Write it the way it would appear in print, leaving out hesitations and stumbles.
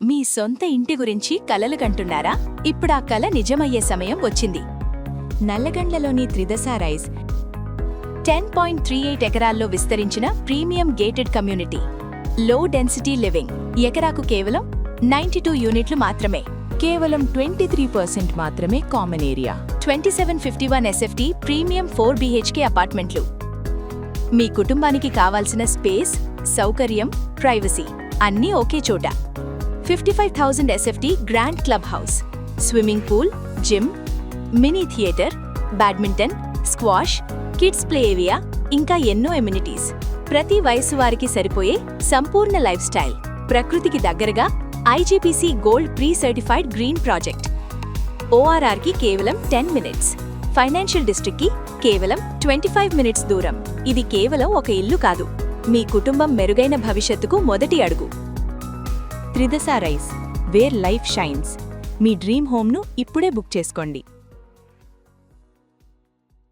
మీ సొంత ఇంటి గురించి కలలు కంటున్నారా? ఇప్పుడా కల నిజమయ్యే సమయం వచ్చింది. నల్లగండ్లలోని త్రిదశ రైస్ 10.38 ఎకరాల్లో విస్తరించిన premium gated community. Low density living. ఎకరాకు కేవలం 92 యూనిట్లు మాత్రమే. కేవలం 23% మాత్రమే common area. 2751 SFT premium 4 BHK అపార్ట్మెంట్లు. మీ కుటుంబానికి కావాల్సిన స్పేస్, సౌకర్యం, ప్రైవసీ అన్నీ ఒకే చోట. 55,000 SFT grand club house, swimming pool, gym, mini theatre, badminton, squash, kids play area, ఇంకా ఎన్నో ఎమ్యూనిటీస్. ప్రతి వయసు వారికి సరిపోయే సంపూర్ణ లైఫ్ స్టైల్. ప్రకృతికి దగ్గరగా IGPC gold pre certified green project. ORRకి కేవలం 10 మినిట్స్. ఫైనాన్షియల్ డిస్ట్రిక్ట్కి కేవలం 25 మినిట్స్ దూరం. ఇది కేవలం ఒక ఇల్లు కాదు, మీ కుటుంబం మెరుగైన భవిష్యత్తుకు మొదటి అడుగు. Tridasa rise, where life shines. మీ డ్రీమ్ హోమ్ను ఇప్పుడే బుక్ చేసుకోండి.